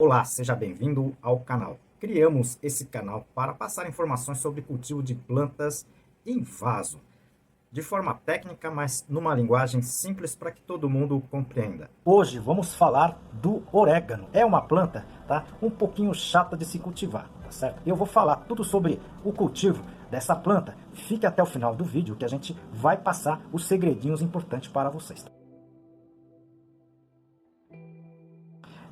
Olá, seja bem-vindo ao canal. Criamos esse canal para passar informações sobre cultivo de plantas em vaso, de forma técnica, mas numa linguagem simples para que todo mundo compreenda. Hoje vamos falar do orégano. É uma planta, tá? Um pouquinho chata de se cultivar, tá certo? Eu vou falar tudo sobre o cultivo dessa planta. Fique até o final do vídeo que a gente vai passar os segredinhos importantes para vocês.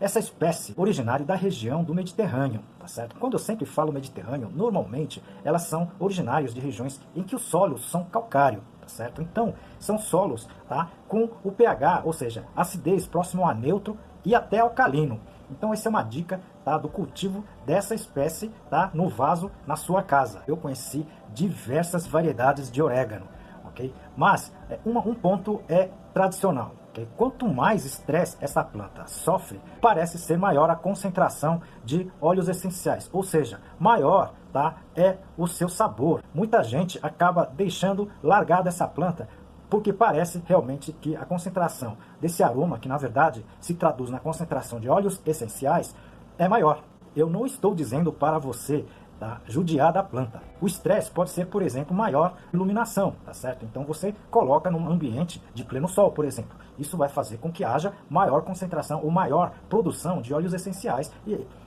Essa espécie originária da região do Mediterrâneo, tá certo? Quando eu sempre falo Mediterrâneo, normalmente elas são originárias de regiões em que os solos são calcários, tá certo? Então, são solos, tá, com o pH, ou seja, acidez próximo a neutro e até alcalino. Então, essa é uma dica, tá, do cultivo dessa espécie, tá, no vaso na sua casa. Eu conheci diversas variedades de orégano, ok? Mas um ponto é tradicional. Quanto mais estresse essa planta sofre, parece ser maior a concentração de óleos essenciais, ou seja, maior, tá, é o seu sabor. Muita gente acaba deixando largada essa planta porque parece realmente que a concentração desse aroma, que na verdade se traduz na concentração de óleos essenciais, é maior. Eu não estou dizendo para você, tá, judiar da planta. O estresse pode ser, por exemplo, maior iluminação, tá certo? Então você coloca num ambiente de pleno sol, por exemplo. Isso vai fazer com que haja maior concentração ou maior produção de óleos essenciais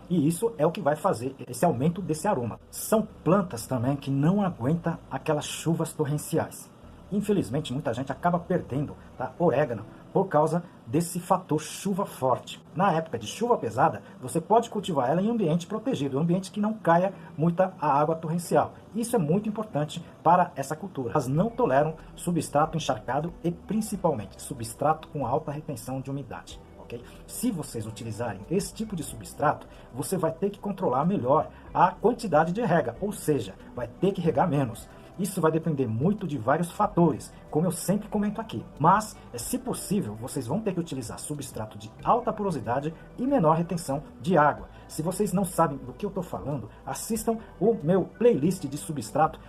e isso é o que vai fazer esse aumento desse aroma. São plantas também que não aguentam aquelas chuvas torrenciais. Infelizmente, muita gente acaba perdendo, tá, orégano por causa desse fator chuva forte. Na época de chuva pesada, você pode cultivar ela em ambiente protegido, um ambiente que não caia muita a água torrencial. Isso é muito importante para essa cultura. Elas não toleram substrato encharcado e principalmente substrato com alta retenção de umidade. Okay? Se vocês utilizarem esse tipo de substrato, você vai ter que controlar melhor a quantidade de rega, ou seja, vai ter que regar menos. Isso vai depender muito de vários fatores, como eu sempre comento aqui. Mas, se possível, vocês vão ter que utilizar substrato de alta porosidade e menor retenção de água. Se vocês não sabem do que eu estou falando, assistam o meu playlist de substrato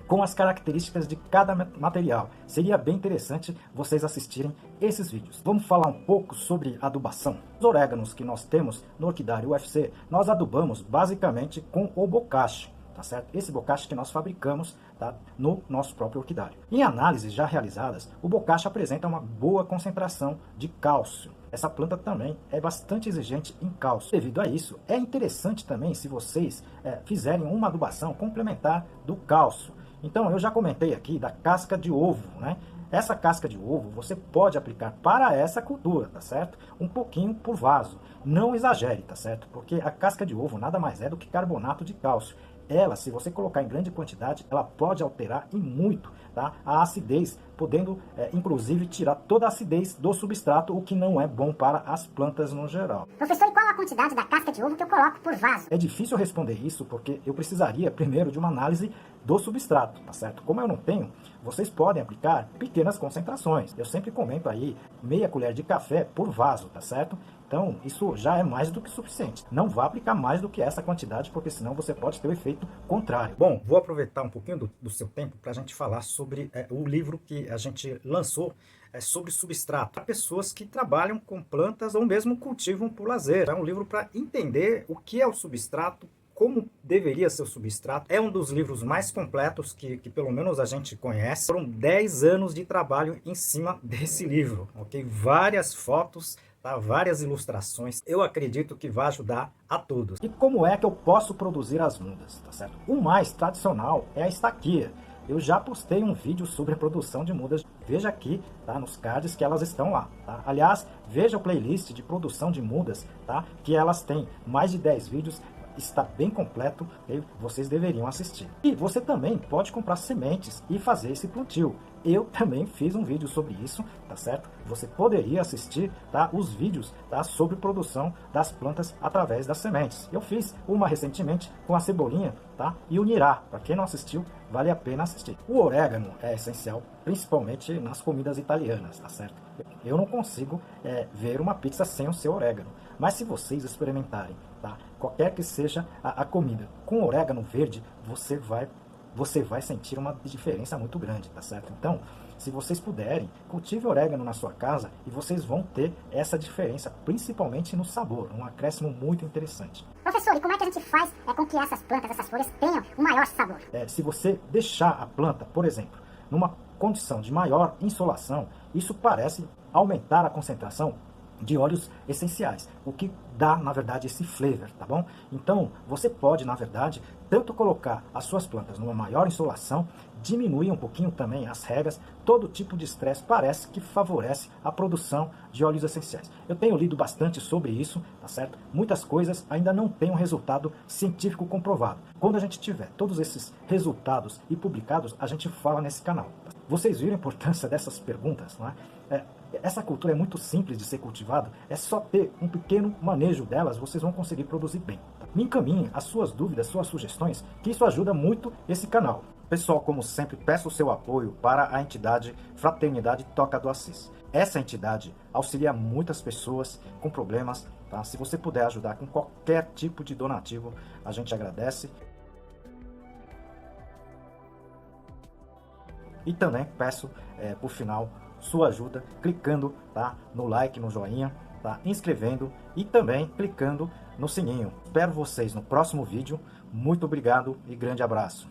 com as características de cada material. Seria bem interessante vocês assistirem esses vídeos. Vamos falar um pouco sobre adubação. Os oréganos que nós temos no orquidário UFC, nós adubamos basicamente com o bocache. Tá certo? Esse bocache que nós fabricamos, tá, no nosso próprio orquidário. Em análises já realizadas, o bocache apresenta uma boa concentração de cálcio. Essa planta também é bastante exigente em cálcio. Devido a isso, é interessante também se vocês fizerem uma adubação complementar do cálcio. Então, eu já comentei aqui da casca de ovo, né? Essa casca de ovo você pode aplicar para essa cultura, tá certo? Um pouquinho por vaso. Não exagere, tá certo? Porque a casca de ovo nada mais é do que carbonato de cálcio. Ela, se você colocar em grande quantidade, ela pode alterar e muito, tá, a acidez, podendo inclusive tirar toda a acidez do substrato, o que não é bom para as plantas no geral. Professor, e qual a quantidade da casca de ovo que eu coloco por vaso? É difícil responder isso porque eu precisaria primeiro de uma análise do substrato, tá certo? Como eu não tenho, vocês podem aplicar pequenas concentrações. Eu sempre comento aí meia colher de café por vaso, tá certo? Então, isso já é mais do que suficiente. Não vá aplicar mais do que essa quantidade, porque senão você pode ter o efeito contrário. Bom, vou aproveitar um pouquinho do seu tempo para a gente falar sobre o livro que a gente lançou sobre substrato. Para pessoas que trabalham com plantas ou mesmo cultivam por lazer. É um livro para entender o que é o substrato, como deveria ser o substrato. É um dos livros mais completos que pelo menos a gente conhece. Foram 10 anos de trabalho em cima desse livro, ok? Várias fotos, tá? Várias ilustrações. Eu acredito que vai ajudar a todos. E como é que eu posso produzir as mudas, tá certo? O mais tradicional é a estaquia. Eu já postei um vídeo sobre a produção de mudas. Veja aqui, tá, nos cards que elas estão lá, tá? Aliás, veja o playlist de produção de mudas, tá? Que elas têm mais de 10 vídeos. Está bem completo e vocês deveriam assistir. E você também pode comprar sementes e fazer esse plantio. Eu também fiz um vídeo sobre isso, tá certo? Você poderia assistir, tá, os vídeos, tá, sobre produção das plantas através das sementes. Eu fiz uma recentemente com a cebolinha, tá, e o nirá. Para quem não assistiu, vale a pena assistir. O orégano é essencial, principalmente nas comidas italianas, tá certo? Eu não consigo ver uma pizza sem o seu orégano. Mas se vocês experimentarem, tá, qualquer que seja a comida com orégano verde, você vai sentir uma diferença muito grande, tá certo? Então, Se vocês puderem, cultive orégano na sua casa e vocês vão ter essa diferença, principalmente no sabor, um acréscimo muito interessante. Professor, e como é que a gente faz com que essas plantas, essas folhas tenham um maior sabor? Se você deixar a planta, por exemplo, numa condição de maior insolação, isso parece aumentar a concentração de óleos essenciais, o que dá, na verdade, esse flavor, tá bom? Então, você pode, na verdade, tanto colocar as suas plantas numa maior insolação, diminuir um pouquinho também as regas, todo tipo de estresse parece que favorece a produção de óleos essenciais. Eu tenho lido bastante sobre isso, tá certo? Muitas coisas ainda não têm um resultado científico comprovado. Quando a gente tiver todos esses resultados e publicados, a gente fala nesse canal. Vocês viram a importância dessas perguntas, não é? Essa cultura é muito simples de ser cultivada, é só ter um pequeno manejo delas, vocês vão conseguir produzir bem. Me encaminhem as suas dúvidas, suas sugestões, que isso ajuda muito esse canal. Pessoal, como sempre, peço o seu apoio para a entidade Fraternidade Toca do Assis. Essa entidade auxilia muitas pessoas com problemas, tá? Se você puder ajudar com qualquer tipo de donativo, a gente agradece. E também peço, por final, sua ajuda clicando, tá, no like, no joinha, tá, inscrevendo e também clicando no sininho. Espero vocês no próximo vídeo. Muito obrigado e grande abraço.